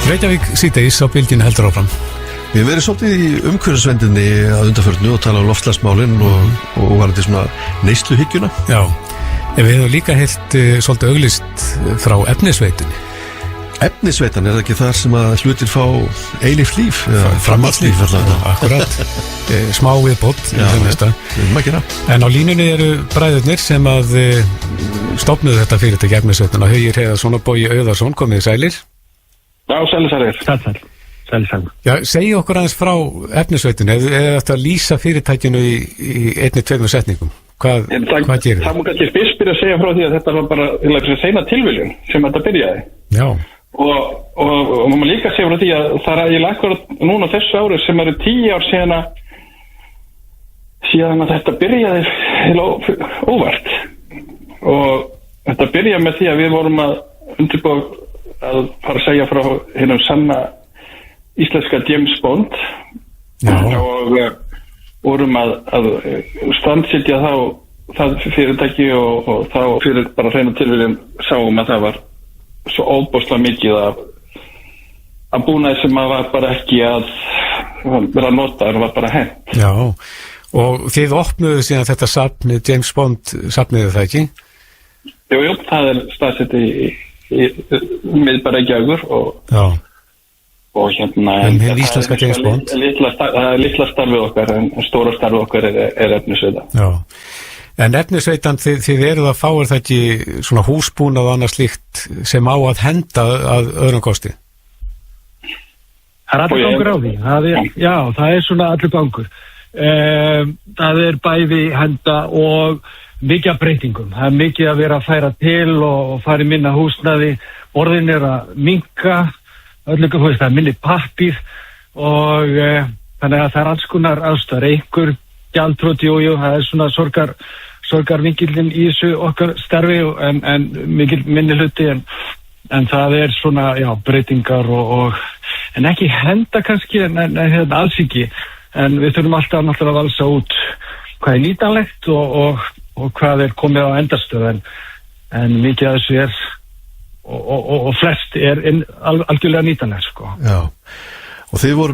Reykjavík síðdegis á bylgjunni heldur áfram. Við hefum verið svolítið í umhverfisvendinni að undanförnu og tala um loftslagsmálin og var þetta svona neysluhyggjuna. Já, en við hefum líka heyrt svolítið auglýst frá efnisveitunni. Efnisveitan, er það ekki þar sem að hlutir fá eilíft líf? Framhaldslíf allavega. Akkurat, smá viðbót. Já, en á línunni eru bræðurnir sem að stofnuðu þetta fyrirtæki efnisveituna. Haugir Heiðarsson og Bogi Auðarsson, komið sælir. Já, sælir. Já, segja okkur aðeins frá efnisveitunni, eða þetta að lýsa fyrirtækinu í 1-2 setningum. Hvað gerir það? Það má kannski fyrst byrja að segja frá því að þetta var bara seina tilviljun sem þetta byrjaði. Já. Og maður líka segja frá því að það er eiginlega akkurat núna þessu ári sem eru 10 ár síðan að þetta byrjaði óvart. Og þetta byrjaði með því að við vorum að undirbúa að fara að segja frá hennum sanna íslenska James Bond. Já. Og vorum að standsitja það fyrirtæki og þá fyrir bara hreinu tilviljun sáum að það var svo óbúslega mikið að búnaði sem að var bara ekki að vera að nota, það var bara hent. Já, og þið opnuðu síðan þetta safnið, James Bond safniðu það ekki? Jú, það er staðsett í miðbæ Reykjavíkur og hérna en íslenska James Bond það er litla starfið okkar en stóra starfið okkar er efnisveita. Já. En efnisveitan, þið eruð að fá það ekki svona húsbúnað og annað slíkt sem á að henda að öðrum kosti? Það er allur gangur á því. Það er svona allur gangur. Það er bæði henda og mikið af breytingum. Það er mikið að vera að færa til og fara í minna húsnæði. Orðin er að minnka, það er minni pappír og þannig að það er alls konar ástæður. Einhver gjaldþroti, jú, það er svona sorgarvinkillinn í þessu okkar starfi en mikil minni hluti en það er svona, breytingar en ekki henda kannski en alls ekki, en við þurfum alltaf náttúrulega að valsa út hvað er nýtanlegt og hvað er komið á endastöð en mikið af þessu er og flest er algjörlega nýtanlegt, sko. Já. Og þið voru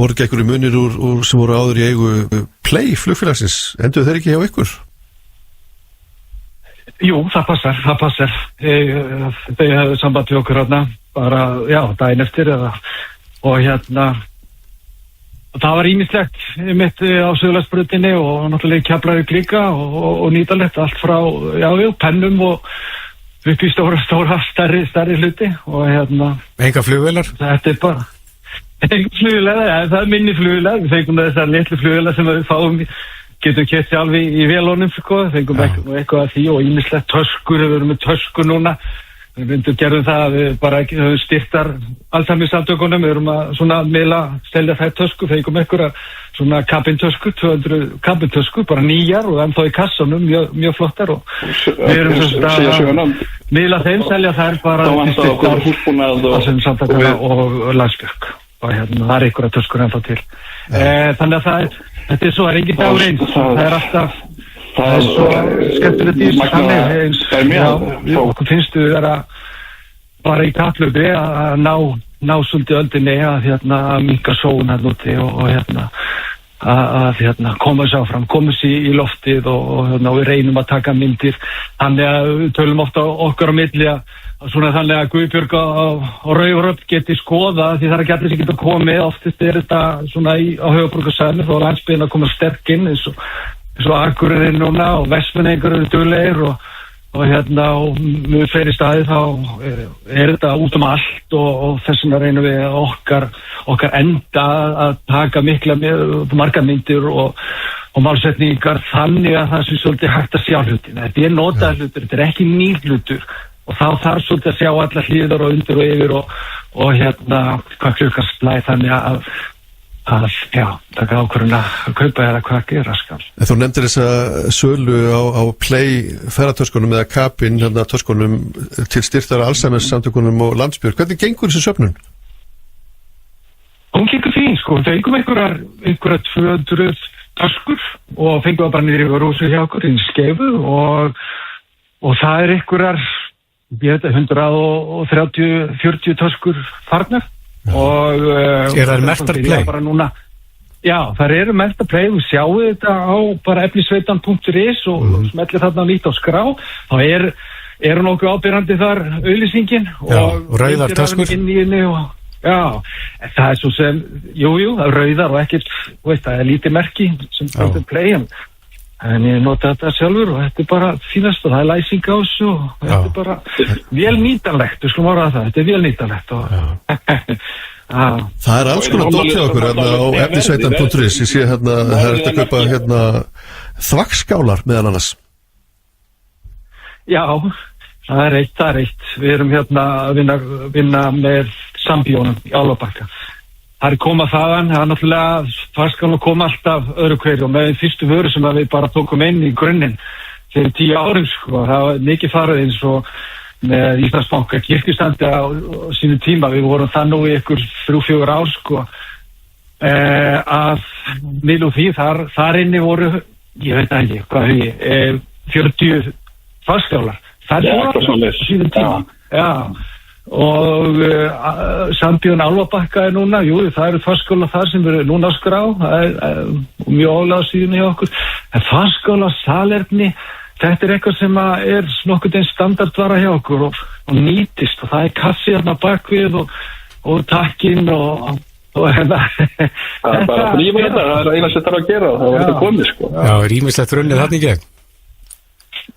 ekki einhverju munir úr sem voru áður í eigu Play flugfélagsins. Enduðu þeir ekki hjá ykkur? Jú, það passar. Þau hefðu samband við okkur bara, daginn eftir og það var ýmislegt mitt á Suðurlandsbrautinni og náttúrulega Keflavík líka og nýtanlegt allt frá, pennum og upp í stóra, stærri hluti og Enga flugvélar? Þetta er bara flugvélar, það er minni flugvélar. Við fengum þessar litlu flugvélar sem við fáum, getum keypt sjálf í vélunum, sko. Fengum eitthvað af því og ýmislegt töskur, við erum með töskur núna. Við gerðum það að við bara styrktar Alzheimer-samtökunum, við erum að svona selja þær töskur, fengum einhverja svona kabintöskur, 200 kabintöskur, bara nýjar og ennþá í kassanum, mjög flottar og við erum svona að miðla þeim, selja þær bara til styrktar Alzheimer-samtökuna og Landsbjörg. Og það er einhverja töskur ennþá til. Þannig að þetta er svo, það er engin dagur eins, það er alltaf, það er svo skemmtilegt í þessu þannig, okkur finnst við vera bara í kapphlaupi að ná svolítið öldinni að minnka sóun úti og að koma þessu áfram, koma þessu í loftið og við reynum að taka myndir, þannig að við tölum ofta okkar á milli svona þannig að Guðbjörg og Rauðuröfn geti skoða því það er ekki allir sem geta komið, oftast er þetta svona á höfuðborgarsvæðinu þá er landsbyggðin að koma sterk inn eins og Akureyri núna og Vestmannaeyingar eru duglegir og með fleiri staði þá er þetta út um allt og þess vegna reynum við okkar enda að taka margar myndir og málsetningar þannig að það sé svolítið hægt að sjá hlutina. Þetta er notaður hlutur, þetta er ekki nýr hlutur og þá þarf svolítið að sjá allar hlýðar og undir og yfir og hvað klukkan slæð þannig að taka ákvörðun að kaupa eða hvað gera skal. En þú nefndir þessa sölu á Play ferðartöskunum eða kabin töskunum til styrktara Alzheimer-samtökunum og Landsbjörg. Hvernig gengur þessi söfnun? Hún gengur fín, sko. Við fengum einhverja 200 töskur og fengum það bara niður í rúsi hjá okkur í Skeifu og það er einhverjar 130-40 töskur farnar og það merktar play? Já, það eru merktar play, þú sjáu þetta á bara efnisveitan.is og smellir þarna lít á skrá, þá eru nokkuð ábyrrandi þar auglýsingin og rauðar töskur Já, það svo sem jú, það rauðar og ekkert það lítið merki sem merktar play en ég nota þetta sjálfur og þetta bara fínast og það læsing á þessu og þetta bara vel nýtanlegt, við skulum ára það, þetta vel nýtanlegt og Það alls konar dótt hjá okkur á efnisveitan.is, ég sé það eftir að kaupa þvagskálar meðal annars. Já, það er eitt. Við erum að vinna með Sambíónum í Álfabakka. Það koma þaðan, það náttúrulega þvagskálar koma alltaf öðru hverju og með fyrstu vöru sem við bara tókum inn í grunninn fyrir 10 árum, sko. Það var mikið farið eins og með Íslandsbanka kirkjustandi á sínu tíma, við vorum það nú í ykkur 3-4 ár, sko, að miðl og því, þar inni voru, ég veit ekki, hvað 40 þvagskálar. Það voru á sínu tíma, og Sambíón Álfabakka núna, það eru þvagskálar þar sem eru núna á skrá, það er mjög ólega síðan í okkur, en þvagskálar, salerni, þetta er eitthvað sem er nokkuð einn standardvara hjá okkur og nýtist og það er kassi hérna bakvið og takkinn og það er bara að frífa þetta, það er eina sem það að gera og það var þetta komið, sko. Já, rýmislegt runnið þarna í gegn.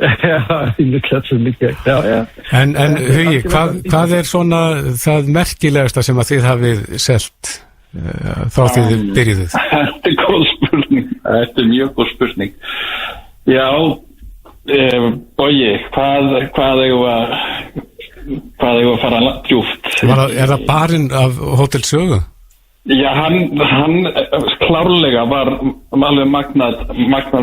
Já, rýmislegt runnið í gegn, já. En Hugi, hvað er svona það merkilegasta sem að þið hafið selt þá þið byrjuðuð? Þetta er góð spurning, þetta er mjög góð spurning. Já, Bogi, hvað eigum að fara djúpt? Er það barinn af Hótel Sögu? Já, hann klárlega var alveg magnað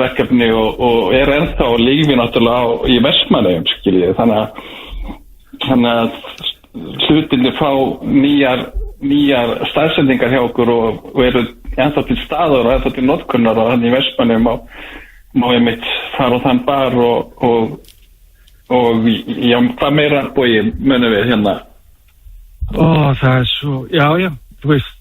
verkefni og er ennþá lífi náttúrulega í Vestmannaeyjum, skiljið, þannig að hlutinni fá nýjar staðsendingar hjá okkur og eru ennþá til staður og ennþá til notkunnar og þannig í Vestmannaeyjum má ég mitt fara á þann bar og já, hvað meira Bogi munum við hérna? Það er svo, já, þú veist,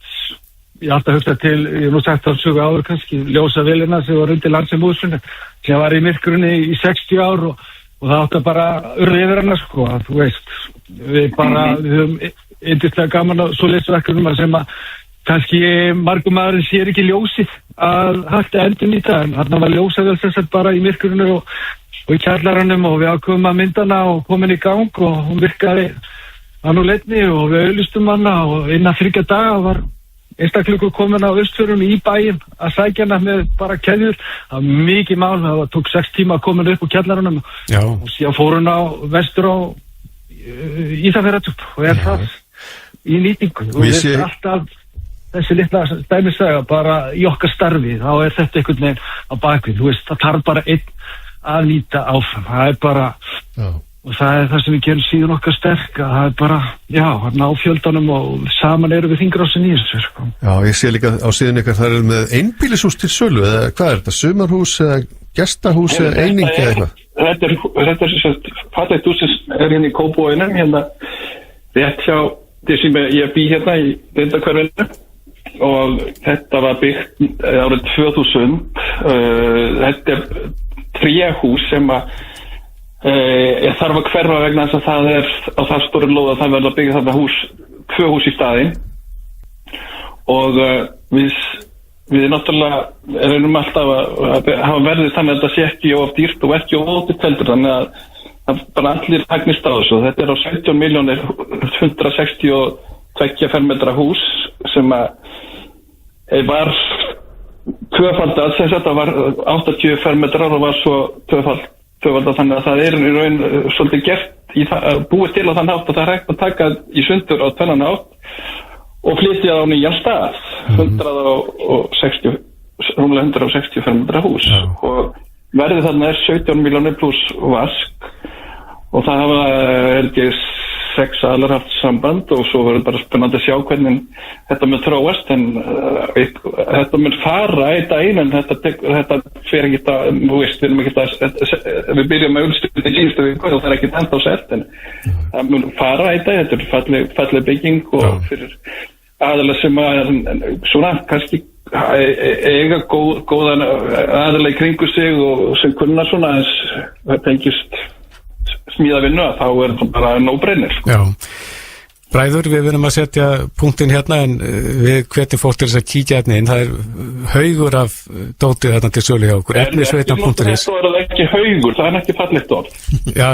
ég alltaf hugsa til, ég hef nú sagt á sögu áður kannski, ljósavélina sem var undir landsimbúðsfunni, sem var í myrkrunni í 60 ár og það átti bara urði yfir hana, sko, þú veist, við höfum yndislega gaman á svoleiðsverkefnum sem að kannski margum maðurinn sér ekki ljósið að hægt að endurnýta, en þarna var ljósavél sem sagt bara í myrkrunni og í kjallaranum og við ákveðum að mynda hana og komin í gang og hún virkaði hann úr leitni og við auðlustum hana og innan 3 daga var einstaklingur komin á Austfjörðum í bæinn að sækja hana með bara keðjur, það var mikið mál, það tók 6 tíma að koma upp úr kjallaranum og síðan fór hún á vestur á Ísafjarðardjúp og það í nýtingu og við alltaf þessi litla dæmissaga bara í okkar starfi, þá þetta einhvern veginn á bakvið, þú veist, það þarf bara einn að nýta áfram, það er bara og það er það sem við gerum síðan okkar sterk að það er bara, að ná fjöldanum og saman eru við hringrásin í þessu, sko. Já, ég sé líka á síðan ykkar það er með einbýlishús til sölu, eða hvað er þetta, sumarhús eða gestahús eða einingi eða eitthvað? Þetta er fallegt hús sem er hérna í Kópavoginum, hérna rétt hjá því sem ég bý hérna í Lindakverfinu og þetta var byggt árið 2000. Þetta er tréhús sem að ég þarf að hverfa vegna þess að það er á það stóru lóð að það verður að byggja þarna 2 hús í staðinn og við náttúrulega erum alltaf að hafa verðið þannig að þetta sé ekki of dýrt og ekki of ótilfeldur, þannig að það bara allir hagnist á þessu. Þetta er á 17.162 fermetra hús sem að var tvöfaldað, sem þetta var 80 fermetrar og var svo tvöfaldað, þannig að það er í raun svolítið gert búið til á þann hátt að það er hægt að taka í sundur á tvennan hátt og flytja það á nýjan stað, rúmlega 160 fermetra hús og verðið þarna er 17 milljónir pluss vask og það hafa ekki 6 aðlar haft samband og svo verður bara spennandi að sjá hvernig þetta mun þróast, en þetta mun fara í daginn, en þetta fer ekki við byrjum með ullstuði í síðustu viku og það er ekki enda á selt, en það mun fara í dag, þetta er falleg bygging og fyrir aðalega sem að svona kannski eiga góðan aðalega í kringu sig og sem kunna svona eins það tengist smíða vinnu að þá það bara no-brainer sko. Já. Bræður, við verðum að setja punktinn hérna en við hvetjum fólk til þess að kíkja hérna inn. Það haugur af dótið þarna til sölu hjá okkur. Efnisveitan.is. Það er ekki haugur, það er ekki fallegt orð. Já,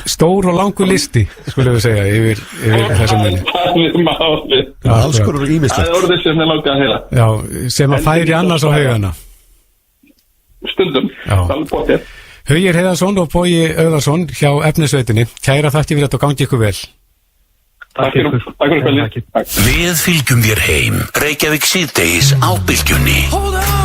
stór og langur listi, skulum við segja, yfir þessum minni. Það er málið. Alls konar ýmislegt. Það er orðið sem ég langaði að heyra. Já, sem að færi annars á haugana. Stundum, það er bóttið. Hugir Heiðarsson og Bogi Auðarsson hjá Efnisveitinni. Kæra þakki fyrir þetta og gangi ykkur vel. Takk fyrir. Við fylgjum þér heim. Reykjavík síðdegis á Bylgjunni.